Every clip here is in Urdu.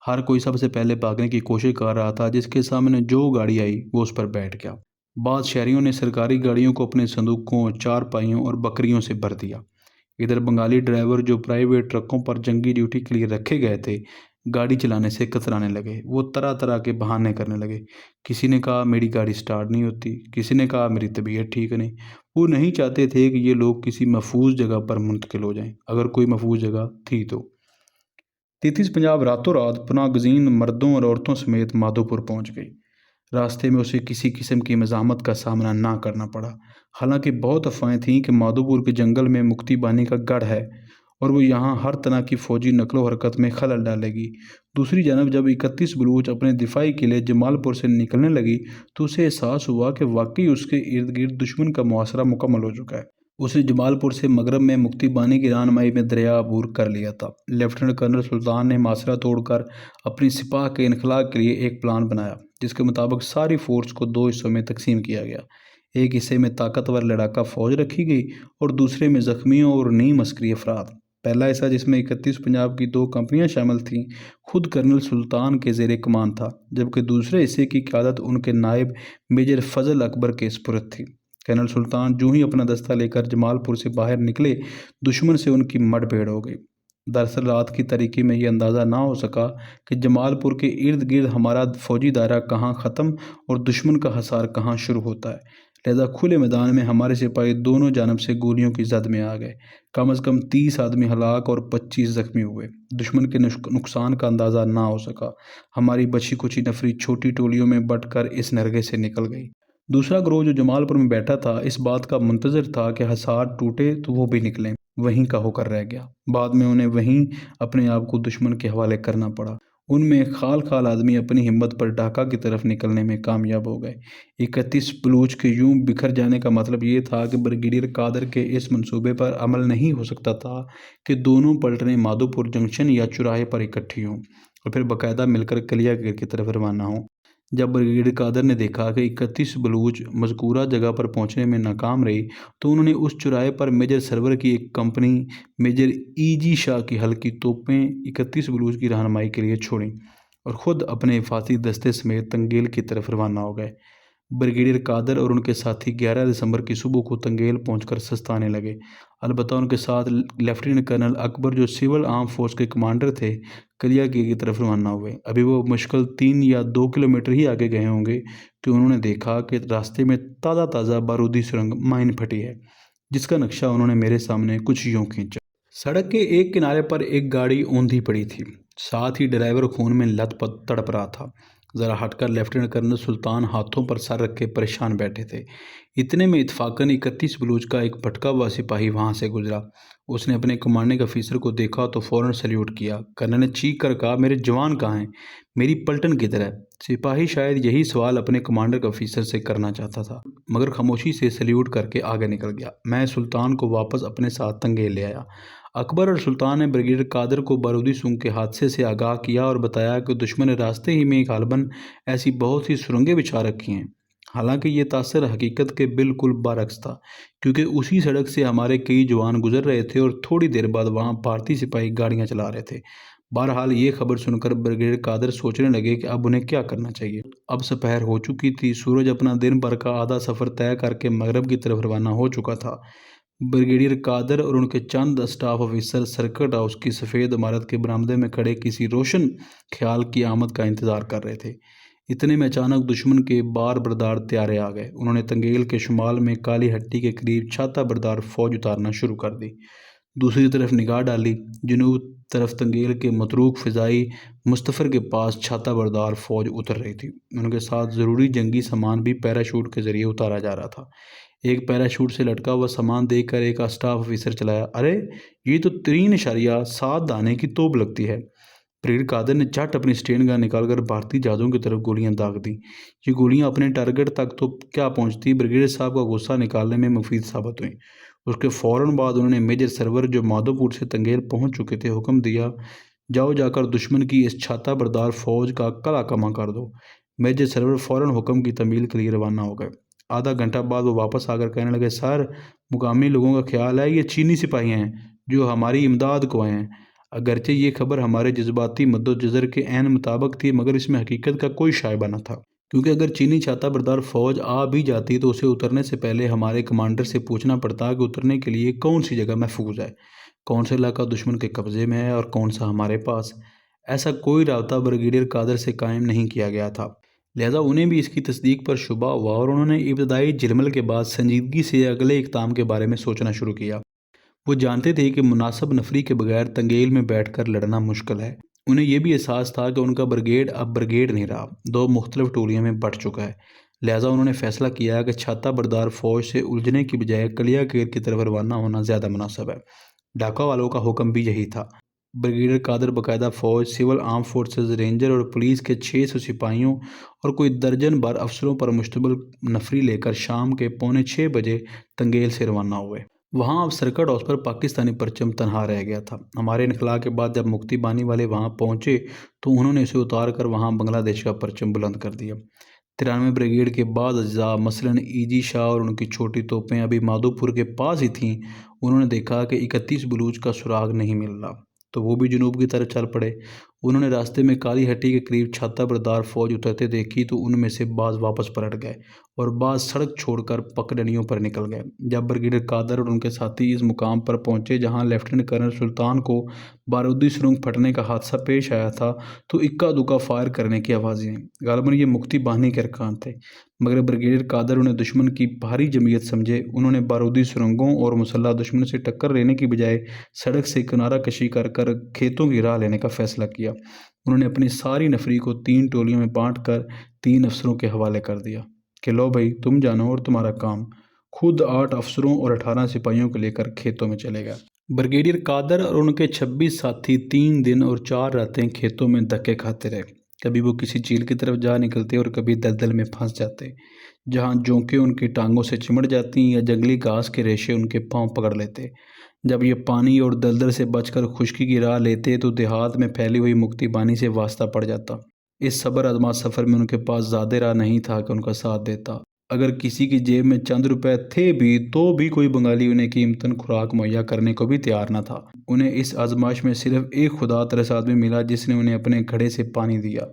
ہر کوئی سب سے پہلے بھاگنے کی کوشش کر رہا تھا، جس کے سامنے جو گاڑی آئی وہ اس پر بیٹھ گیا۔ بعض شہریوں نے سرکاری گاڑیوں کو اپنے صندوقوں، چارپائیوں اور بکریوں سے بھر دیا۔ ادھر بنگالی ڈرائیور جو پرائیویٹ ٹرکوں پر جنگی ڈیوٹی کے لیے رکھے گئے تھے، گاڑی چلانے سے کترانے لگے۔ وہ طرح طرح کے بہانے کرنے لگے۔ کسی نے کہا میری گاڑی سٹارٹ نہیں ہوتی، کسی نے کہا میری طبیعت ٹھیک نہیں۔ وہ نہیں چاہتے تھے کہ یہ لوگ کسی محفوظ جگہ پر منتقل ہو جائیں، اگر کوئی محفوظ جگہ تھی تو۔ 33 پنجاب راتوں رات پناہ گزین مردوں اور عورتوں سمیت مادھوپور پہنچ گئی۔ راستے میں اسے کسی قسم کی مزاحمت کا سامنا نہ کرنا پڑا۔ حالانکہ بہت افواہیں تھیں کہ مادھوپور کے جنگل میں مکتی بانی کا گڑھ ہے اور وہ یہاں ہر طرح کی فوجی نقل و حرکت میں خلل ڈالے گی۔ دوسری جانب جب 31 بلوچ اپنے دفاعی قلعے جمال پور سے نکلنے لگی تو اسے احساس ہوا کہ واقعی اس کے ارد گرد دشمن کا محاصرہ مکمل ہو چکا ہے۔ اس نے جمال پور سے مغرب میں مکتی بانی کی رہنمائی میں دریا عبور کر لیا تھا۔ لیفٹیننٹ کرنل سلطان نے محاصرہ توڑ کر اپنی سپاہ کے انخلاء کے لیے ایک پلان بنایا، جس کے مطابق ساری فورس کو 2 حصوں میں تقسیم کیا گیا۔ ایک حصے میں طاقتور لڑاکا فوج رکھی گئی اور دوسرے میں زخمیوں اور نیم عسکری افراد۔ پہلا حصہ، جس میں 31 پنجاب کی 2 کمپنیاں شامل تھیں، خود کرنل سلطان کے زیر کمان تھا، جبکہ دوسرے حصے کی قیادت ان کے نائب میجر فضل اکبر کے سپرد تھی۔ کرنل سلطان جو ہی اپنا دستہ لے کر جمال پور سے باہر نکلے، دشمن سے ان کی مڈ بھیڑ ہو گئی۔ دراصل رات کی تاریکی میں یہ اندازہ نہ ہو سکا کہ جمال پور کے ارد گرد ہمارا فوجی دائرہ کہاں ختم اور دشمن کا حصار کہاں شروع ہوتا ہے، لہذا کھلے میدان میں ہمارے سپاہی دونوں جانب سے گولیوں کی زد میں آ گئے۔ کم از کم 30 آدمی ہلاک اور 25 زخمی ہوئے۔ دشمن کے نقصان کا اندازہ نہ ہو سکا۔ ہماری بچی کچی نفری چھوٹی ٹولیوں میں بٹ کر اس نرغے سے نکل گئی۔ دوسرا گروہ جو جمال پور میں بیٹھا تھا، اس بات کا منتظر تھا کہ حصار ٹوٹے تو وہ بھی نکلیں۔ وہیں کا ہو کر رہ گیا۔ بعد میں انہیں وہیں اپنے آپ کو دشمن کے حوالے کرنا پڑا۔ ان میں خال خال آدمی اپنی ہمت پر ڈھاکہ کی طرف نکلنے میں کامیاب ہو گئے۔ 31 بلوچ کے یوں بکھر جانے کا مطلب یہ تھا کہ بریگیڈیئر قادر کے اس منصوبے پر عمل نہیں ہو سکتا تھا کہ دونوں پلٹنیں مادھوپور جنکشن یا چوراہے پر اکٹھی ہوں اور پھر باقاعدہ مل کر کلیا گیٹ کی طرف روانہ ہوں۔ جب بریگیڈیئر قادر نے دیکھا کہ 31 بلوچ مذکورہ جگہ پر پہنچنے میں ناکام رہی تو انہوں نے اس چوراہے پر میجر سرور کی ایک کمپنی میجر جی شاہ کی ہلکی توپیں 31 بلوچ کی رہنمائی کے لیے چھوڑیں اور خود اپنے حفاظتی دستے سمیت تنگیل کی طرف روانہ ہو گئے۔ بریگیڈیئر قادر اور ان کے ساتھی 11 دسمبر کی صبح کو تنگیل پہنچ کر سستانے لگے۔ البتہ ان کے ساتھ لیفٹیننٹ کرنل اکبر جو سول آرم فورس کے کمانڈر تھے، کلیا گیٹ کی طرف روانہ ہوئے۔ ابھی وہ مشکل 3 یا 2 کلومیٹر ہی آگے گئے ہوں گے کہ انہوں نے دیکھا کہ راستے میں تازہ بارودی سرنگ مائن پھٹی ہے، جس کا نقشہ انہوں نے میرے سامنے کچھ یوں کھینچا۔ سڑک کے ایک کنارے پر ایک گاڑی اوندھی پڑی تھی، ساتھ ہی ڈرائیور خون میں لت پت تڑپ رہا تھا۔ ذرا ہٹ کر لیفٹیننٹ کرنل سلطان ہاتھوں پر سر رکھ کے پریشان بیٹھے تھے۔ اتنے میں اتفاقاً 31 بلوچ کا ایک بھٹکا ہوا سپاہی وہاں سے گزرا۔ اس نے اپنے کمانڈنگ افیسر کو دیکھا تو فوراً سلیوٹ کیا۔ کرنل نے چیخ کر کہا، میرے جوان کہاں ہیں؟ میری پلٹن کدھر ہے؟ سپاہی شاید یہی سوال اپنے کمانڈنگ افیسر سے کرنا چاہتا تھا، مگر خاموشی سے سلیوٹ کر کے آگے نکل گیا۔ میں سلطان کو واپس اپنے ساتھ تنگیل لے آیا۔ اکبر اور سلطان نے بریگیڈیئر قادر کو بارودی سونگ کے حادثے سے آگاہ کیا اور بتایا کہ دشمن نے راستے ہی میں غالباً ایسی بہت سی سرنگیں بچھا رکھی ہیں۔ حالانکہ یہ تاثر حقیقت کے بالکل برعکس تھا، کیونکہ اسی سڑک سے ہمارے کئی جوان گزر رہے تھے اور تھوڑی دیر بعد وہاں بھارتی سپاہی گاڑیاں چلا رہے تھے۔ بہرحال یہ خبر سن کر بریگیڈیئر قادر سوچنے لگے کہ اب انہیں کیا کرنا چاہیے۔ اب سپہر ہو چکی تھی، سورج اپنا دن بھر کا آدھا سفر طے کر کے مغرب کی طرف روانہ ہو چکا تھا۔ بریگیڈیئر قادر اور ان کے چند اسٹاف افیسر سرکٹ ہاؤس کی سفید عمارت کے برآمدے میں کھڑے کسی روشن خیال کی آمد کا انتظار کر رہے تھے۔ اتنے میں اچانک دشمن کے بار بردار طیارے آ گئے۔ انہوں نے تنگیل کے شمال میں کالی ہٹی کے قریب چھاتہ بردار فوج اتارنا شروع کر دی۔ دوسری طرف نگاہ ڈالی، جنوب طرف تنگیل کے متروک فضائی مستفر کے پاس چھاتہ بردار فوج اتر رہی تھی۔ ان کے ساتھ ضروری جنگی سامان بھی پیراشوٹ کے ذریعے اتارا جا رہا تھا۔ ایک پیراشوٹ سے لٹکا ہوا سامان دیکھ کر ایک اسٹاف افیسر چلایا، ارے یہ تو 3.7 دانے کی توپ لگتی ہے۔ بریگیڈیئر قادر نے جھٹ اپنی اسٹین گن نکال کر بھارتی جہازوں کی طرف گولیاں داغ دیں۔ یہ گولیاں اپنے ٹارگٹ تک تو کیا پہنچتی، بریگیڈیئر صاحب کا غصہ نکالنے میں مفید ثابت ہوئیں۔ اس کے فوراً بعد انہوں نے میجر سرور جو مادھوپور سے تنگیل پہنچ چکے تھے حکم دیا، جاؤ جا کر دشمن کی اس چھاتہ بردار فوج کا کلا کما کر دو۔ میجر سرور فوراً حکم کی تعمیل کے لیے روانہ ہو گئے۔ آدھا گھنٹہ بعد وہ واپس آ کر کہنے لگے، سر مقامی لوگوں کا خیال ہے یہ چینی سپاہی ہیں جو ہماری امداد کو آئے ہیں۔ اگرچہ یہ خبر ہمارے جذباتی مدوجزر کے عین مطابق تھی، مگر اس میں حقیقت کا کوئی شائبہ نہ تھا، کیونکہ اگر چینی چھاتا بردار فوج آ بھی جاتی تو اسے اترنے سے پہلے ہمارے کمانڈر سے پوچھنا پڑتا کہ اترنے کے لیے کون سی جگہ محفوظ ہے، کون سا علاقہ دشمن کے قبضے میں ہے اور کون سا ہمارے پاس۔ ایسا کوئی رابطہ بریگیڈیئر قادر سے قائم نہیں کیا گیا تھا، لہذا انہیں بھی اس کی تصدیق پر شبہ ہوا اور انہوں نے ابتدائی جھلمل کے بعد سنجیدگی سے اگلے اقدام کے بارے میں سوچنا شروع کیا۔ وہ جانتے تھے کہ مناسب نفری کے بغیر تنگیل میں بیٹھ کر لڑنا مشکل ہے۔ انہیں یہ بھی احساس تھا کہ ان کا بریگیڈ اب بریگیڈ نہیں رہا، دو مختلف ٹولیوں میں بٹ چکا ہے، لہٰذا انہوں نے فیصلہ کیا کہ چھاتا بردار فوج سے الجھنے کی بجائے کلیا کیر کی طرف روانہ ہونا زیادہ مناسب ہے۔ ڈھاکہ والوں کا حکم بھی یہی تھا۔ بریگیڈیئر قادر باقاعدہ فوج، سول آرم فورسز، رینجر اور پولیس کے 600 سپاہیوں اور کوئی درجن بھر افسروں پر مشتمل نفری لے کر شام کے 5:45 بجے تنگیل سے روانہ ہوئے۔ وہاں اب سرکٹ ہاؤس پر پاکستانی پرچم تنہا رہ گیا تھا۔ ہمارے انخلاء کے بعد جب مکتی بانی والے وہاں پہنچے تو انہوں نے اسے اتار کر وہاں بنگلہ دیش کا پرچم بلند کر دیا۔ 93 بریگیڈ کے بعض اجزاء مثلاً ای جی شاہ اور ان کی چھوٹی توپیں ابھی مادھوپور کے پاس ہی تھیں۔ انہوں نے دیکھا کہ 31 بلوچ کا سراغ نہیں مل رہا تو وہ بھی جنوب کی طرف چل پڑے۔ انہوں نے راستے میں کالی ہٹی کے قریب چھاتا بردار فوج اترتے دیکھی تو ان میں سے بعض واپس پلٹ گئے اور بعض سڑک چھوڑ کر پگڈنڈیوں پر نکل گئے۔ جب بریگیڈیئر قادر اور ان کے ساتھی اس مقام پر پہنچے جہاں لیفٹیننٹ کرنل سلطان کو بارودی سرنگ پھٹنے کا حادثہ پیش آیا تھا تو اکا دکا فائر کرنے کی آوازیں آئیں۔ غالباً یہ مکتی باہنی کے ارکان تھے، مگر بریگیڈیئر قادر انہیں دشمن کی بھاری جمعیت سمجھے۔ انہوں نے بارودی سرنگوں اور مسلح دشمن سے ٹکر لینے کی بجائے سڑک سے کنارہ کشی کر کھیتوں کی راہ لینے کا فیصلہ کیا۔ انہوں نے اپنی ساری نفری کو 3 ٹولیوں میں بانٹ کر 3 افسروں کے حوالے کر دیا کہ لو بھائی تم جانو اور تمہارا کام۔ خود 8 افسروں اور 18 سپاہیوں کو لے کر کھیتوں میں چلے گئے۔ بریگیڈیئر قادر اور ان کے 26 ساتھی 3 دن اور 4 راتیں کھیتوں میں دھکے کھاتے رہے۔ کبھی وہ کسی جھیل کی طرف جا نکلتے اور کبھی دلدل میں پھنس جاتے، جہاں جونکیں ان کی ٹانگوں سے چمٹ جاتی یا جنگلی گھاس کے ریشے ان کے پاؤں پکڑ لیتے۔ جب یہ پانی اور دلدل سے بچ کر خشکی کی راہ لیتے تو دیہات میں پھیلی ہوئی مکتی بانی سے واسطہ پڑ جاتا۔ اس صبر آزما سفر میں ان کے پاس زیادہ راہ نہیں تھا کہ ان کا ساتھ دیتا۔ اگر کسی کی جیب میں چند روپے تھے تو بھی کوئی بنگالی انہیں قیمتاً خوراک مہیا کرنے کو بھی تیار نہ تھا۔ انہیں اس آزمائش میں صرف ایک خدا ترس آدمی ملا جس نے انہیں اپنے گھڑے سے پانی دیا۔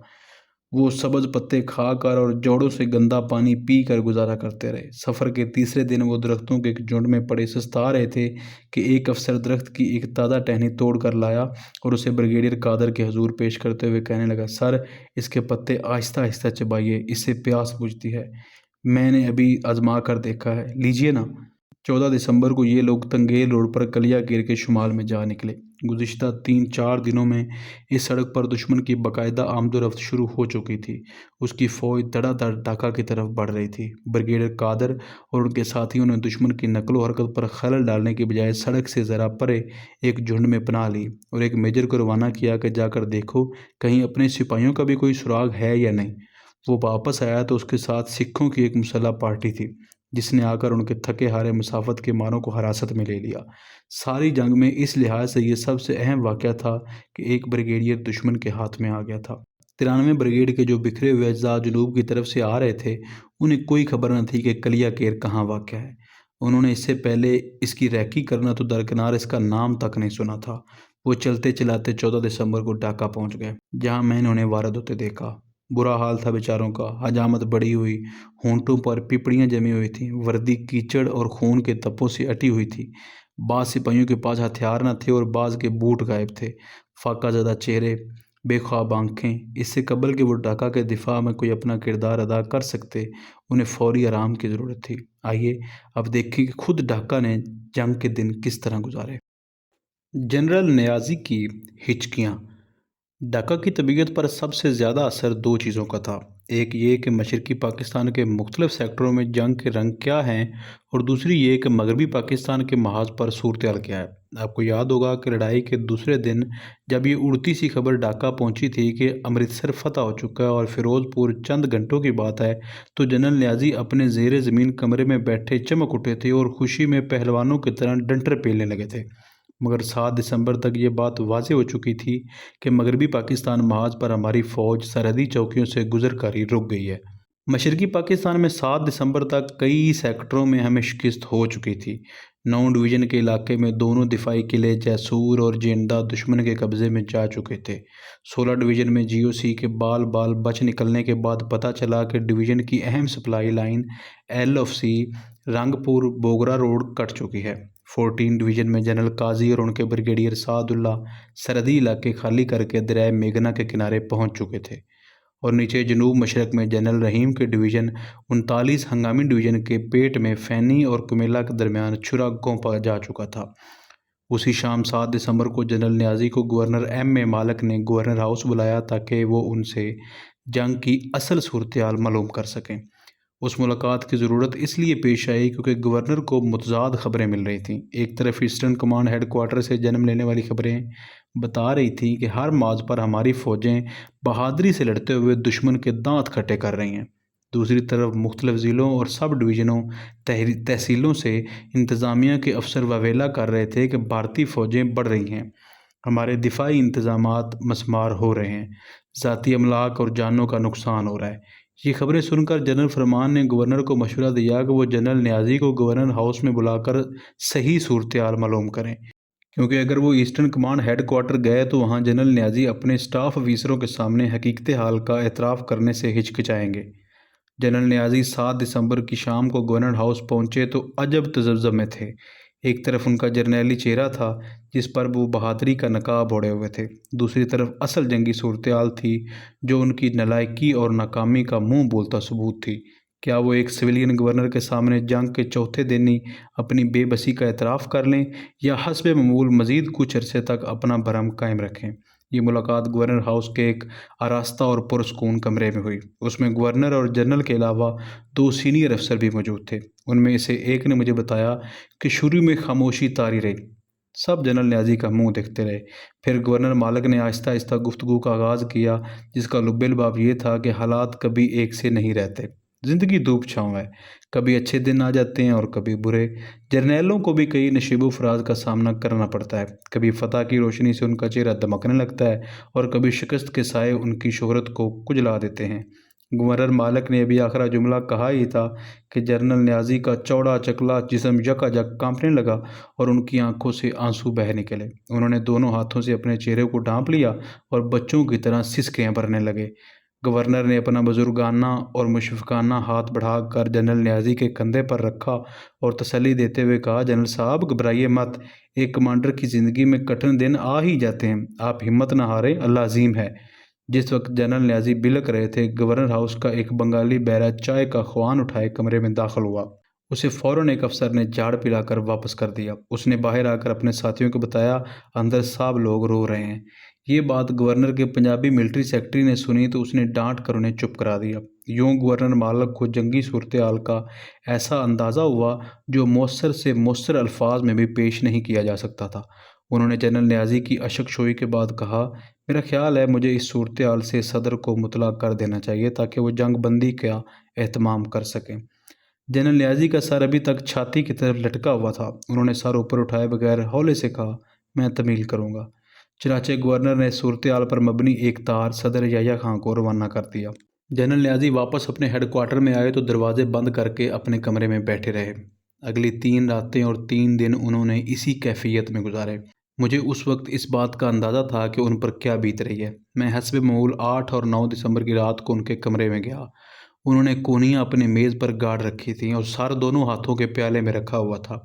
وہ سبز پتے کھا کر اور جوڑوں سے گندا پانی پی کر گزارا کرتے رہے۔ سفر کے تیسرے دن وہ درختوں کے ایک جھنڈ میں پڑے سستا رہے تھے کہ ایک افسر درخت کی ایک تازہ ٹہنی توڑ کر لایا اور اسے بریگیڈیئر قادر کے حضور پیش کرتے ہوئے کہنے لگا، سر اس کے پتے آہستہ آہستہ چبائیے، اس سے پیاس بجھتی ہے، میں نے ابھی آزما کر دیکھا ہے، لیجیے نا۔ 14 دسمبر کو یہ لوگ تنگیل روڈ پر کلیا گیر کے شمال میں جا نکلے۔ گزشتہ 3-4 دنوں میں اس سڑک پر دشمن کی باقاعدہ آمد و رفت شروع ہو چکی تھی۔ اس کی فوج دھڑا دھڑ ڈھاکہ کی طرف بڑھ رہی تھی۔ بریگیڈیئر قادر اور ان کے ساتھیوں نے دشمن کی نقل و حرکت پر خلل ڈالنے کی بجائے سڑک سے ذرا پرے ایک جھنڈ میں پناہ لی اور ایک میجر کو روانہ کیا کہ جا کر دیکھو کہیں اپنے سپاہیوں کا بھی کوئی سراغ ہے یا نہیں۔ وہ واپس آیا تو اس کے ساتھ سکھوں کی ایک مسلح پارٹی تھی جس نے آ کر ان کے تھکے ہارے مسافت کے ماروں کو حراست میں لے لیا۔ ساری جنگ میں اس لحاظ سے یہ سب سے اہم واقعہ تھا کہ ایک بریگیڈیئر دشمن کے ہاتھ میں آ گیا تھا۔ 93 بریگیڈ کے جو بکھرے ہوئے اجزاء جنوب کی طرف سے آ رہے تھے انہیں کوئی خبر نہ تھی کہ کلیا کیر کہاں واقع ہے۔ انہوں نے اس سے پہلے اس کی ریکی کرنا تو درکنار اس کا نام تک نہیں سنا تھا۔ وہ چلتے چلاتے 14 دسمبر کو ڈھاکہ پہنچ گئے جہاں میں نے انہیں وارد ہوتے دیکھا۔ برا حال تھا بیچاروں کا، حجامت بڑی ہوئی، ہونٹوں پر پپڑیاں جمی ہوئی تھیں، وردی کیچڑ اور خون کے تپوں سے اٹی ہوئی تھی۔ بعض سپاہیوں کے پاس ہتھیار نہ تھے اور بعض کے بوٹ غائب تھے۔ فاقہ زدہ چہرے، بے خواب آنکھیں، اس سے قبل کہ وہ ڈھاکہ کے دفاع میں کوئی اپنا کردار ادا کر سکتے انہیں فوری آرام کی ضرورت تھی۔ آئیے اب دیکھیں کہ خود ڈھاکہ نے جنگ کے دن کس طرح گزارے۔ جنرل نیازی کی ہچکیاں۔ ڈھاکہ کی طبیعت پر سب سے زیادہ اثر 2 چیزوں کا تھا، ایک یہ کہ مشرقی پاکستان کے مختلف سیکٹروں میں جنگ کے رنگ کیا ہیں اور دوسری یہ کہ مغربی پاکستان کے محاذ پر صورتحال کیا ہے۔ آپ کو یاد ہوگا کہ لڑائی کے دوسرے دن جب یہ اڑتی سی خبر ڈھاکہ پہنچی تھی کہ امرتسر فتح ہو چکا ہے اور فیروز پور چند گھنٹوں کی بات ہے تو جنرل نیازی اپنے زیر زمین کمرے میں بیٹھے چمک اٹھے تھے اور خوشی میں پہلوانوں کی طرح ڈنٹر پیلنے لگے تھے۔ مگر 7 دسمبر تک یہ بات واضح ہو چکی تھی کہ مغربی پاکستان محاذ پر ہماری فوج سرحدی چوکیوں سے گزر کر ہی رک گئی ہے۔ مشرقی پاکستان میں 7 دسمبر تک کئی سیکٹروں میں ہمیں شکست ہو چکی تھی۔ 9 ڈویژن کے علاقے میں دونوں دفاعی قلعے جیسور اور جینڈا دشمن کے قبضے میں جا چکے تھے۔ 16 ڈویژن میں جی او سی کے بال بچ نکلنے کے بعد پتہ چلا کہ ڈویژن کی اہم supply line L F C Rangpur Bogra road cut چکی ہے۔ 14 ڈویژن میں جنرل قاضی اور ان کے بریگیڈیئر سعد اللہ سرحدی علاقے خالی کر کے دریائے میگھنا کے کنارے پہنچ چکے تھے، اور نیچے جنوب مشرق میں جنرل رحیم کے ڈویژن 39 ہنگامی ڈویژن کے پیٹ میں فینی اور کمیلا کے درمیان چھرا گھونپا جا چکا تھا۔ اسی شام 7 دسمبر کو جنرل نیازی کو گورنر ایم اے مالک نے گورنر ہاؤس بلایا تاکہ وہ ان سے جنگ کی اصل صورتحال معلوم کر سکیں۔ اس ملاقات کی ضرورت اس لیے پیش آئی کیونکہ گورنر کو متضاد خبریں مل رہی تھیں۔ ایک طرف ایسٹرن کمانڈ ہیڈ کوارٹر سے جنم لینے والی خبریں بتا رہی تھیں کہ ہر مارچ پر ہماری فوجیں بہادری سے لڑتے ہوئے دشمن کے دانت کھٹے کر رہی ہیں۔ دوسری طرف مختلف ضلعوں اور سب ڈویژنوں تحصیلوں سے انتظامیہ کے افسر واویلا کر رہے تھے کہ بھارتی فوجیں بڑھ رہی ہیں، ہمارے دفاعی انتظامات مسمار ہو رہے ہیں، ذاتی املاک اور جانوں کا نقصان ہو رہا ہے۔ یہ خبریں سن کر جنرل فرمان نے گورنر کو مشورہ دیا کہ وہ جنرل نیازی کو گورنر ہاؤس میں بلا کر صحیح صورتحال معلوم کریں، کیونکہ اگر وہ ایسٹرن کمانڈ ہیڈ کوارٹر گئے تو وہاں جنرل نیازی اپنے اسٹاف افیسروں کے سامنے حقیقت حال کا اعتراف کرنے سے ہچکچائیں گے۔ جنرل نیازی 7 دسمبر کی شام کو گورنر ہاؤس پہنچے تو عجب تذبذب میں تھے۔ ایک طرف ان کا جرنیلی چہرہ تھا جس پر وہ بہادری کا نقاب اوڑھے ہوئے تھے، دوسری طرف اصل جنگی صورتحال تھی جو ان کی نالائکی اور ناکامی کا منہ بولتا ثبوت تھی۔ کیا وہ ایک سویلین گورنر کے سامنے جنگ کے چوتھے دن ہی اپنی بے بسی کا اعتراف کر لیں یا حسب معمول مزید کچھ عرصے تک اپنا بھرم قائم رکھیں؟ یہ ملاقات گورنر ہاؤس کے ایک آراستہ اور پرسکون کمرے میں ہوئی۔ اس میں گورنر اور جنرل کے علاوہ 2 سینئر افسر بھی موجود تھے۔ ان میں سے ایک نے مجھے بتایا کہ شروع میں خاموشی طاری رہی، سب جنرل نیازی کا منہ دیکھتے رہے۔ پھر گورنر مالک نے آہستہ آہستہ گفتگو کا آغاز کیا، جس کا لب لباب یہ تھا کہ حالات کبھی ایک سے نہیں رہتے، زندگی دھوپ چھاؤں ہے، کبھی اچھے دن آ جاتے ہیں اور کبھی برے۔ جرنیلوں کو بھی کئی نشیب و فراز کا سامنا کرنا پڑتا ہے، کبھی فتح کی روشنی سے ان کا چہرہ دمکنے لگتا ہے اور کبھی شکست کے سائے ان کی شہرت کو کجلا دیتے ہیں۔ گورنر مالک نے ابھی آخری جملہ کہا ہی تھا کہ جنرل نیازی کا چوڑا چکلا جسم یکا کانپنے لگا اور ان کی آنکھوں سے آنسو بہہ نکلے۔ انہوں نے دونوں ہاتھوں سے اپنے چہرے کو ڈھانپ لیا اور بچوں کی طرح سسکیاں بھرنے لگے۔ گورنر نے اپنا بزرگانہ اور مشفقانہ ہاتھ بڑھا کر جنرل نیازی کے کندھے پر رکھا اور تسلی دیتے ہوئے کہا، جنرل صاحب گھبرائیے مت، ایک کمانڈر کی زندگی میں کٹھن دن آ ہی جاتے ہیں، آپ ہمت نہ ہاریں، اللہ عظیم ہے۔ جس وقت جنرل نیازی بلک رہے تھے، گورنر ہاؤس کا ایک بنگالی بہرہ چائے کا خوان اٹھائے کمرے میں داخل ہوا۔ اسے فوراً ایک افسر نے جھاڑ پلا کر واپس کر دیا۔ اس نے باہر آ کر اپنے ساتھیوں کو بتایا، اندر سب لوگ رو رہے ہیں۔ یہ بات گورنر کے پنجابی ملٹری سیکرٹری نے سنی تو اس نے ڈانٹ کر انہیں چپ کرا دیا۔ یوں گورنر مالک کو جنگی صورتحال کا ایسا اندازہ ہوا جو مؤثر سے مؤثر الفاظ میں بھی پیش نہیں کیا جا سکتا تھا۔ انہوں نے جنرل نیازی کی اشک شوئی کے بعد کہا، میرا خیال ہے مجھے اس صورتحال سے صدر کو مطلع کر دینا چاہیے تاکہ وہ جنگ بندی کا اہتمام کر سکیں۔ جنرل نیازی کا سر ابھی تک چھاتی کی طرف لٹکا ہوا تھا۔ انہوں نے سر اوپر اٹھائے بغیر ہولے سے کہا، میں تمیل کروں گا۔ چنانچہ گورنر نے صورتحال پر مبنی ایک تار صدر یحییٰ خان کو روانہ کر دیا۔ جنرل نیازی واپس اپنے ہیڈ کوارٹر میں آئے تو دروازے بند کر کے اپنے کمرے میں بیٹھے رہے۔ اگلی 3 راتیں اور 3 دن انہوں نے اسی کیفیت میں گزارے۔ مجھے اس وقت اس بات کا اندازہ تھا کہ ان پر کیا بیت رہی ہے۔ میں حسب معمول 8 اور 9 دسمبر کی رات کو ان کے کمرے میں گیا۔ انہوں نے کونیاں اپنی میز پر گاڑ رکھی تھیں اور سر دونوں ہاتھوں کے پیالے میں رکھا ہوا تھا۔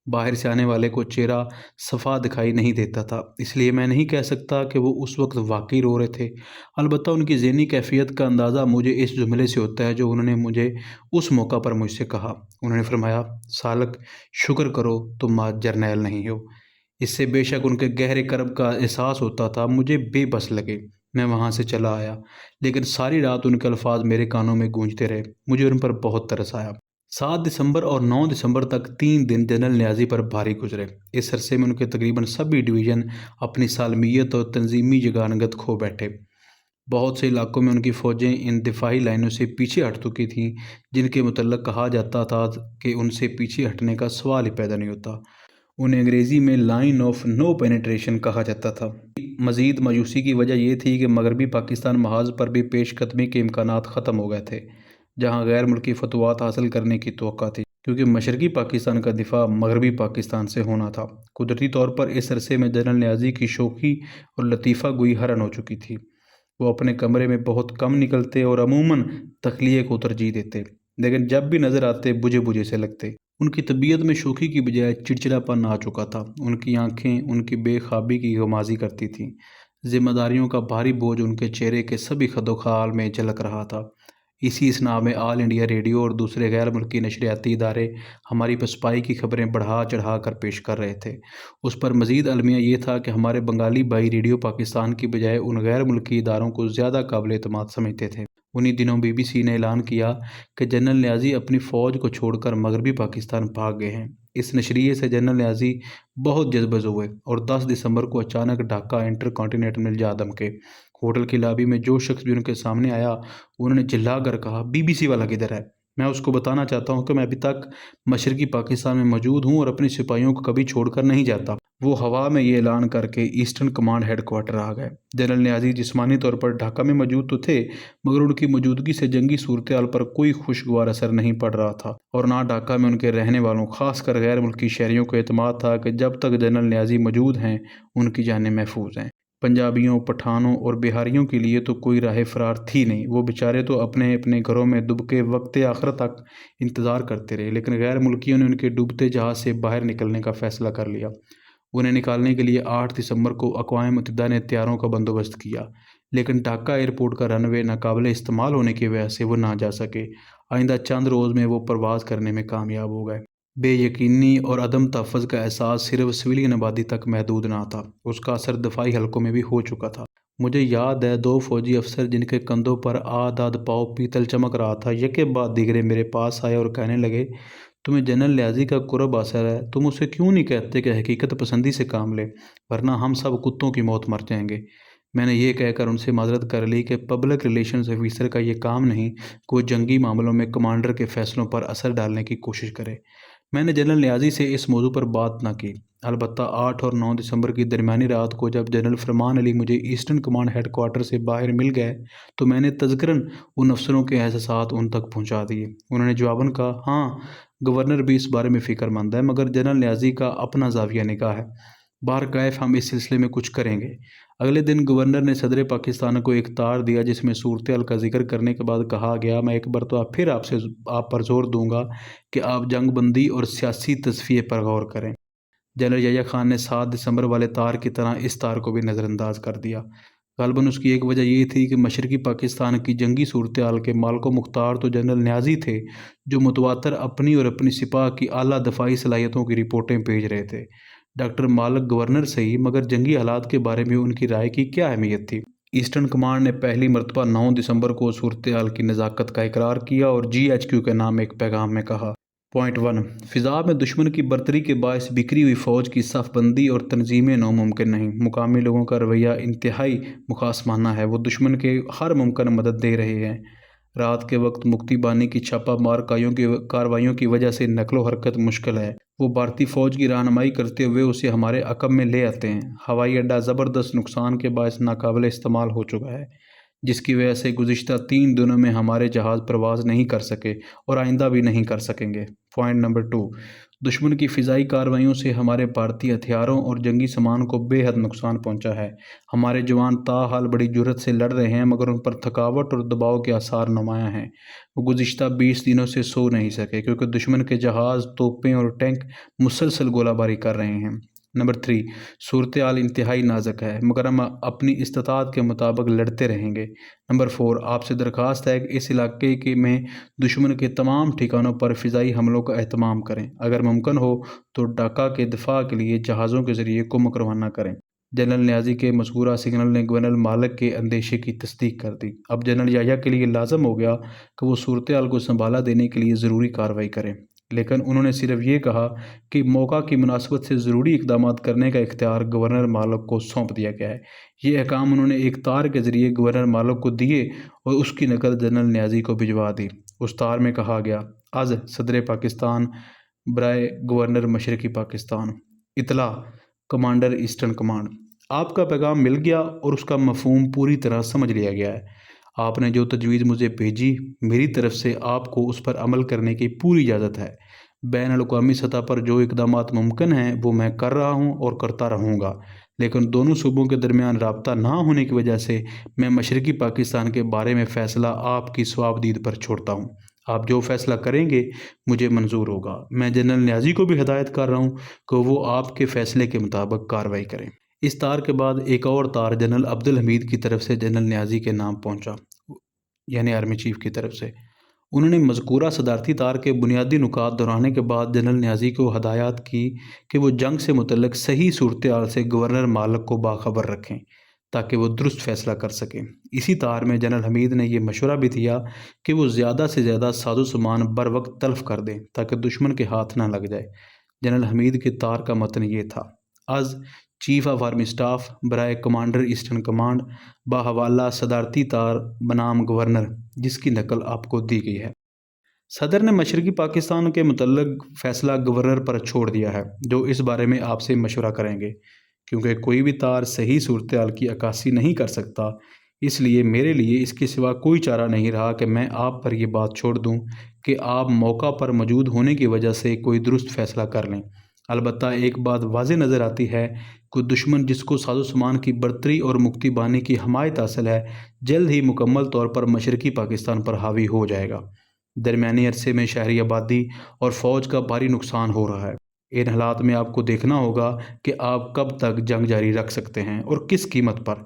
باہر سے آنے والے کو چہرہ صفا دکھائی نہیں دیتا تھا، اس لیے میں نہیں کہہ سکتا کہ وہ اس وقت واقعی رو رہے تھے۔ البتہ ان کی ذہنی کیفیت کا اندازہ مجھے اس جملے سے ہوتا ہے جو انہوں نے مجھے اس موقع پر مجھ سے کہا۔ انہوں نے فرمایا، سالک شکر کرو تم آج جرنیل نہیں ہو۔ اس سے بے شک ان کے گہرے کرب کا احساس ہوتا تھا۔ مجھے بے بس لگے، میں وہاں سے چلا آیا، لیکن ساری رات ان کے الفاظ میرے کانوں میں گونجتے رہے۔ مجھے ان پر بہت ترس آیا۔ 7 دسمبر اور 9 دسمبر تک 3 دن جنرل نیازی پر بھاری گزرے۔ اس عرصے میں ان کے تقریباً سبھی ڈویژن اپنی سالمیت اور تنظیمی یگانگت کھو بیٹھے۔ بہت سے علاقوں میں ان کی فوجیں ان دفاعی لائنوں سے پیچھے ہٹ چکی تھیں جن کے متعلق کہا جاتا تھا کہ ان سے پیچھے ہٹنے کا سوال ہی پیدا نہیں ہوتا۔ انہیں انگریزی میں لائن آف نو پینیٹریشن کہا جاتا تھا۔ مزید مایوسی کی وجہ یہ تھی کہ مغربی پاکستان محاذ پر بھی پیش قدمی کے امکانات ختم ہو گئے تھے۔ جہاں غیر ملکی فتوحات حاصل کرنے کی توقع تھی، کیونکہ مشرقی پاکستان کا دفاع مغربی پاکستان سے ہونا تھا۔ قدرتی طور پر اس عرصے میں جنرل نیازی کی شوخی اور لطیفہ گوئی حرن ہو چکی تھی۔ وہ اپنے کمرے میں بہت کم نکلتے اور عموماً تخلیے کو ترجیح دیتے، لیکن جب بھی نظر آتے بجھے بجھے سے لگتے۔ ان کی طبیعت میں شوخی کی بجائے چڑچڑاپن آ چکا تھا۔ ان کی آنکھیں ان کی بے خوابی کی غمازی کرتی تھیں۔ ذمہ داریوں کا بھاری بوجھ ان کے چہرے کے سبھی خد و خال میں جھلک رہا تھا۔ اسی اسنا میں آل انڈیا ریڈیو اور دوسرے غیر ملکی نشریاتی ادارے ہماری پسپائی کی خبریں بڑھا چڑھا کر پیش کر رہے تھے۔ اس پر مزید المیہ یہ تھا کہ ہمارے بنگالی بھائی ریڈیو پاکستان کی بجائے ان غیر ملکی اداروں کو زیادہ قابل اعتماد سمجھتے تھے۔ انہی دنوں بی بی سی نے اعلان کیا کہ جنرل نیازی اپنی فوج کو چھوڑ کر مغربی پاکستان بھاگ گئے ہیں۔ اس نشریے سے جنرل نیازی بہت جذبز ہوئے اور 10 دسمبر کو اچانک ڈھاکہ انٹر کانٹیننٹل میں جا دھمکے۔ ہوٹل کی لابی میں جو شخص بھی ان کے سامنے آیا، انہوں نے چلا کر کہا، بی بی سی والا کدھر ہے؟ میں اس کو بتانا چاہتا ہوں کہ میں ابھی تک مشرقی پاکستان میں موجود ہوں اور اپنے سپاہیوں کو کبھی چھوڑ کر نہیں جاتا۔ وہ ہوا میں یہ اعلان کر کے ایسٹرن کمانڈ ہیڈ کوارٹر آ گئے۔ جنرل نیازی جسمانی طور پر ڈھاکہ میں موجود تو تھے، مگر ان کی موجودگی سے جنگی صورتحال پر کوئی خوشگوار اثر نہیں پڑ رہا تھا، اور نہ ڈھاکہ میں ان کے رہنے والوں خاص کر غیر ملکی شہریوں کو اعتماد تھا کہ جب تک جنرل نیازی موجود ہیں ان کی جانیں محفوظ ہیں۔ پنجابیوں، پٹھانوں اور بہاریوں کے لیے تو کوئی راہ فرار تھی نہیں۔ وہ بیچارے تو اپنے اپنے گھروں میں دب کے وقت آخر تک انتظار کرتے رہے، لیکن غیر ملکیوں نے ان کے ڈوبتے جہاز سے باہر نکلنے کا فیصلہ کر لیا۔ انہیں نکالنے کے لیے 8 دسمبر کو اقوام متحدہ نے طیاروں کا بندوبست کیا، لیکن ڈھاکہ ایئرپورٹ کا رن وے ناقابل استعمال ہونے کی وجہ سے وہ نہ جا سکے۔ آئندہ چند روز میں وہ پرواز کرنے میں کامیاب ہو گئے۔ بے یقینی اور عدم تحفظ کا احساس صرف سویلین آبادی تک محدود نہ تھا، اس کا اثر دفاعی حلقوں میں بھی ہو چکا تھا۔ مجھے یاد ہے 2 فوجی افسر جن کے کندھوں پر آدھ پاؤ پیتل چمک رہا تھا، یکے بعد دیگرے میرے پاس آئے اور کہنے لگے، تمہیں جنرل نیازی کا قرب حاصل ہے، تم اسے کیوں نہیں کہتے کہ حقیقت پسندی سے کام لے، ورنہ ہم سب کتوں کی موت مر جائیں گے۔ میں نے یہ کہہ کر ان سے معذرت کر لی کہ پبلک ریلیشنز آفیسر کا یہ کام نہیں کہ وہ جنگی معاملوں میں کمانڈر کے فیصلوں پر اثر ڈالنے کی کوشش کرے۔ میں نے جنرل نیازی سے اس موضوع پر بات نہ کی۔ البتہ 8 اور 9 دسمبر کی درمیانی رات کو جب جنرل فرمان علی مجھے ایسٹرن کمانڈ ہیڈ کوارٹر سے باہر مل گئے تو میں نے تذکراً ان افسروں کے احساسات ان تک پہنچا دیے۔ انہوں نے جواباً کہا، ہاں گورنر بھی اس بارے میں فکر مند ہے، مگر جنرل نیازی کا اپنا زاویہ نگاہ ہے۔ بہرکیف ہم اس سلسلے میں کچھ کریں گے۔ اگلے دن گورنر نے صدر پاکستان کو ایک تار دیا جس میں صورتحال کا ذکر کرنے کے بعد کہا گیا، میں ایک مرتبہ پھر آپ پر زور دوں گا کہ آپ جنگ بندی اور سیاسی تصفیے پر غور کریں۔ جنرل یحییٰ خان نے 7 دسمبر والے تار کی طرح اس تار کو بھی نظر انداز کر دیا۔ غالباً اس کی ایک وجہ یہ تھی کہ مشرقی پاکستان کی جنگی صورتحال کے مالک و مختار تو جنرل نیازی تھے، جو متواتر اپنی اور اپنی سپاہ کی اعلیٰ دفاعی صلاحیتوں کی رپورٹیں بھیج رہے تھے۔ ڈاکٹر مالک گورنر صحیح، مگر جنگی حالات کے بارے میں ان کی رائے کی کیا اہمیت تھی؟ ایسٹرن کمانڈ نے پہلی مرتبہ 9 دسمبر کو صورتحال کی نزاکت کا اقرار کیا اور جی ایچ کیو کے نام ایک پیغام میں کہا، پوائنٹ 1، فضا میں دشمن کی برتری کے باعث بکھری ہوئی فوج کی صف بندی اور تنظیمیں ناممکن نہیں۔ مقامی لوگوں کا رویہ انتہائی مخاصمانہ ہے، وہ دشمن کے ہر ممکن مدد دے رہے ہیں۔ رات کے وقت مکتی بانی کی چھاپہ مار کارروائیوں کی وجہ سے نقل و حرکت مشکل ہے۔ وہ بھارتی فوج کی رہنمائی کرتے ہوئے اسے ہمارے عقب میں لے آتے ہیں۔ ہوائی اڈہ زبردست نقصان کے باعث ناقابل استعمال ہو چکا ہے، جس کی وجہ سے گزشتہ 3 دنوں میں ہمارے جہاز پرواز نہیں کر سکے اور آئندہ بھی نہیں کر سکیں گے۔ پوائنٹ نمبر 2، دشمن کی فضائی کارروائیوں سے ہمارے بھارتی ہتھیاروں اور جنگی سامان کو بے حد نقصان پہنچا ہے۔ ہمارے جوان تاحال بڑی جرأت سے لڑ رہے ہیں، مگر ان پر تھکاوٹ اور دباؤ کے آثار نمایاں ہیں۔ وہ گزشتہ 20 دنوں سے سو نہیں سکے کیونکہ دشمن کے جہاز، توپیں اور ٹینک مسلسل گولہ باری کر رہے ہیں۔ نمبر 3، صورتحال انتہائی نازک ہے، مگر ہم اپنی استطاعت کے مطابق لڑتے رہیں گے۔ نمبر 4، آپ سے درخواست ہے کہ اس علاقے میں دشمن کے تمام ٹھکانوں پر فضائی حملوں کا اہتمام کریں، اگر ممکن ہو تو ڈھاکہ کے دفاع کے لیے جہازوں کے ذریعے کمک روانہ کریں۔ جنرل نیازی کے مذکورہ سگنل نے گورنر مالک کے اندیشے کی تصدیق کر دی۔ اب جنرل یحییٰ کے لیے لازم ہو گیا کہ وہ صورتحال کو سنبھالا دینے کے لیے ضروری کارروائی کریں، لیکن انہوں نے صرف یہ کہا کہ موقع کی مناسبت سے ضروری اقدامات کرنے کا اختیار گورنر مالک کو سونپ دیا گیا ہے۔ یہ احکام انہوں نے ایک تار کے ذریعے گورنر مالک کو دیے اور اس کی نقل جنرل نیازی کو بھجوا دی۔ اس تار میں کہا گیا، از صدر پاکستان برائے گورنر مشرقی پاکستان، اطلاع کمانڈر ایسٹرن کمانڈ، آپ کا پیغام مل گیا اور اس کا مفہوم پوری طرح سمجھ لیا گیا ہے۔ آپ نے جو تجویز مجھے بھیجی، میری طرف سے آپ کو اس پر عمل کرنے کی پوری اجازت ہے۔ بین الاقوامی سطح پر جو اقدامات ممکن ہیں وہ میں کر رہا ہوں اور کرتا رہوں گا، لیکن دونوں صوبوں کے درمیان رابطہ نہ ہونے کی وجہ سے میں مشرقی پاکستان کے بارے میں فیصلہ آپ کی صواب دید پر چھوڑتا ہوں۔ آپ جو فیصلہ کریں گے مجھے منظور ہوگا۔ میں جنرل نیازی کو بھی ہدایت کر رہا ہوں کہ وہ آپ کے فیصلے کے مطابق کارروائی کریں۔ اس تار کے بعد ایک اور تار جنرل عبدالحمید کی طرف سے جنرل نیازی کے نام پہنچا، یعنی آرمی چیف کی طرف سے۔ انہوں نے مذکورہ صدارتی تار کے بنیادی نکات دہرانے کے بعد جنرل نیازی کو ہدایات کی کہ وہ جنگ سے متعلق صحیح صورتحال سے گورنر مالک کو باخبر رکھیں تاکہ وہ درست فیصلہ کر سکیں۔ اسی تار میں جنرل حمید نے یہ مشورہ بھی دیا کہ وہ زیادہ سے زیادہ ساز و سامان بروقت تلف کر دیں تاکہ دشمن کے ہاتھ نہ لگ جائے۔ جنرل حمید کے تار کا متن یہ تھا: از چیف آف آرمی اسٹاف برائے کمانڈر ایسٹرن کمانڈ بحوالہ صدارتی تار بنام گورنر، جس کی نقل آپ کو دی گئی ہے۔ صدر نے مشرقی پاکستان کے متعلق فیصلہ گورنر پر چھوڑ دیا ہے، جو اس بارے میں آپ سے مشورہ کریں گے۔ کیونکہ کوئی بھی تار صحیح صورتحال کی عکاسی نہیں کر سکتا، اس لیے میرے لیے اس کے سوا کوئی چارہ نہیں رہا کہ میں آپ پر یہ بات چھوڑ دوں کہ آپ موقع پر موجود ہونے کی وجہ سے کوئی درست فیصلہ کر لیں۔ البتہ ایک بات واضح نظر آتی ہے کہ دشمن جس کو ساز و سامان کی برتری اور مکتی بانی کی حمایت حاصل ہے، جلد ہی مکمل طور پر مشرقی پاکستان پر حاوی ہو جائے گا۔ درمیانی عرصے میں شہری آبادی اور فوج کا بھاری نقصان ہو رہا ہے۔ ان حالات میں آپ کو دیکھنا ہوگا کہ آپ کب تک جنگ جاری رکھ سکتے ہیں اور کس قیمت پر۔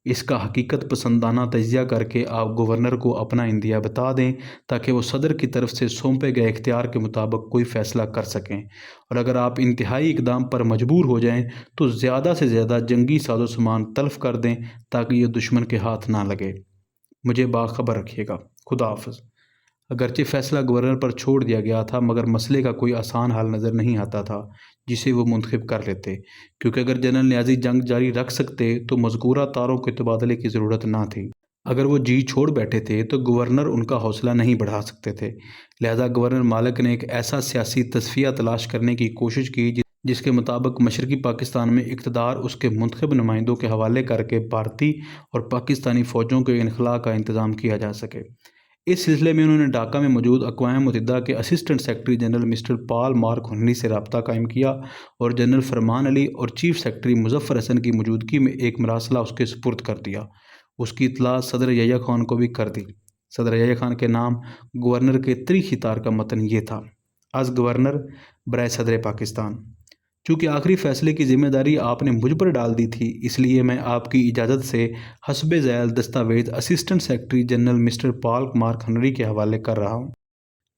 اس کا حقیقت پسندانہ تجزیہ کر کے آپ گورنر کو اپنا اندیہ بتا دیں تاکہ وہ صدر کی طرف سے سونپے گئے اختیار کے مطابق کوئی فیصلہ کر سکیں، اور اگر آپ انتہائی اقدام پر مجبور ہو جائیں تو زیادہ سے زیادہ جنگی ساز و سامان تلف کر دیں تاکہ یہ دشمن کے ہاتھ نہ لگے۔ مجھے باخبر رکھیے گا۔ خدا حافظ۔ اگرچہ فیصلہ گورنر پر چھوڑ دیا گیا تھا، مگر مسئلے کا کوئی آسان حل نظر نہیں آتا تھا جسے وہ منتخب کر لیتے، کیونکہ اگر جنرل نیازی جنگ جاری رکھ سکتے تو مذکورہ تاروں کے تبادلے کی ضرورت نہ تھی۔ اگر وہ جی چھوڑ بیٹھے تھے تو گورنر ان کا حوصلہ نہیں بڑھا سکتے تھے، لہذا گورنر مالک نے ایک ایسا سیاسی تصفیہ تلاش کرنے کی کوشش کی جس کے مطابق مشرقی پاکستان میں اقتدار اس کے منتخب نمائندوں کے حوالے کر کے بھارتی اور پاکستانی فوجوں کے انخلاء کا انتظام کیا جا سکے۔ اس سلسلے میں انہوں نے ڈھاکہ میں موجود اقوام متحدہ کے اسسٹنٹ سیکرٹری جنرل مسٹر پال مارک ہنری سے رابطہ قائم کیا اور جنرل فرمان علی اور چیف سیکرٹری مظفر حسن کی موجودگی میں ایک مراسلہ اس کے سپرد کر دیا۔ اس کی اطلاع صدر یحییٰ خان کو بھی کر دی۔ صدر یحییٰ خان کے نام گورنر کے تری خطار کا متن یہ تھا: از گورنر برائے صدر پاکستان، چونکہ آخری فیصلے کی ذمہ داری آپ نے مجھ پر ڈال دی تھی، اس لیے میں آپ کی اجازت سے حسب ذیل دستاویز اسسٹنٹ سیکرٹری جنرل مسٹر پال مارک ہنری کے حوالے کر رہا ہوں۔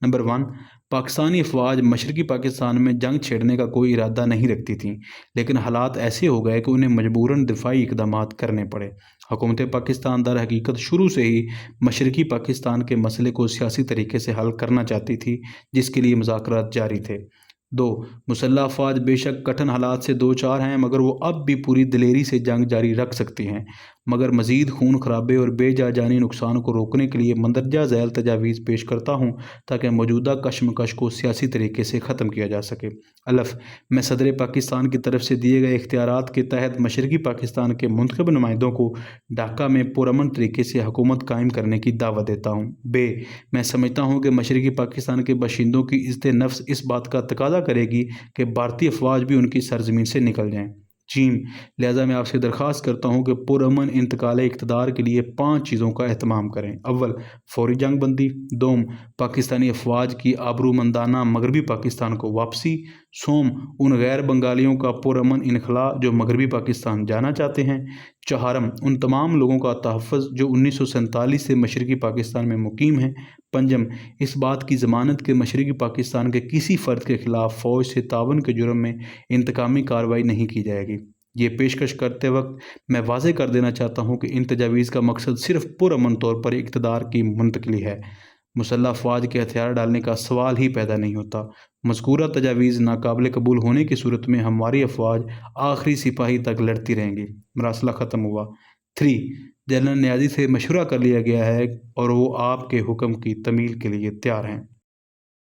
نمبر 1، پاکستانی افواج مشرقی پاکستان میں جنگ چھیڑنے کا کوئی ارادہ نہیں رکھتی تھیں، لیکن حالات ایسے ہو گئے کہ انہیں مجبوراً دفاعی اقدامات کرنے پڑے۔ حکومت پاکستان در حقیقت شروع سے ہی مشرقی پاکستان کے مسئلے کو سیاسی طریقے سے حل کرنا چاہتی تھی، جس کے لیے مذاکرات جاری تھے۔ 2، مسلح افواج بے شک کٹھن حالات سے دو چار ہیں، مگر وہ اب بھی پوری دلیری سے جنگ جاری رکھ سکتی ہیں، مگر مزید خون خرابے اور بے جا جانی نقصان کو روکنے کے لیے مندرجہ ذیل تجاویز پیش کرتا ہوں تاکہ موجودہ کشمکش کو سیاسی طریقے سے ختم کیا جا سکے۔ الف، میں صدر پاکستان کی طرف سے دیے گئے اختیارات کے تحت مشرقی پاکستان کے منتخب نمائندوں کو ڈھاکہ میں پرامن طریقے سے حکومت قائم کرنے کی دعوت دیتا ہوں۔ ب، میں سمجھتا ہوں کہ مشرقی پاکستان کے باشندوں کی عزت نفس اس بات کا تقاضا کرے گی کہ بھارتی افواج بھی ان کی سرزمین سے نکل جائیں۔ ج، لہذا میں آپ سے درخواست کرتا ہوں کہ پرامن انتقال اقتدار کے لیے 5 چیزوں کا اہتمام کریں۔ اول، فوری جنگ بندی۔ دوم، پاکستانی افواج کی آبرومندانہ مغربی پاکستان کو واپسی۔ سوم، ان غیر بنگالیوں کا پرامن انخلاء جو مغربی پاکستان جانا چاہتے ہیں۔ چہارم، ان تمام لوگوں کا تحفظ جو 1947 سے مشرقی پاکستان میں مقیم ہیں۔ پنجم، اس بات کی ضمانت کہ مشرقی پاکستان کے کسی فرد کے خلاف فوج سے تعاون کے جرم میں انتقامی کارروائی نہیں کی جائے گی۔ یہ پیشکش کرتے وقت میں واضح کر دینا چاہتا ہوں کہ ان تجاویز کا مقصد صرف پرامن طور پر اقتدار کی منتقلی ہے۔ مسلح افواج کے ہتھیار ڈالنے کا سوال ہی پیدا نہیں ہوتا۔ مذکورہ تجاویز ناقابل قبول ہونے کی صورت میں ہماری افواج آخری سپاہی تک لڑتی رہیں گی۔ مراسلہ ختم ہوا۔ 3، جنرل نیازی سے مشورہ کر لیا گیا ہے اور وہ آپ کے حکم کی تعمیل کے لیے تیار ہیں۔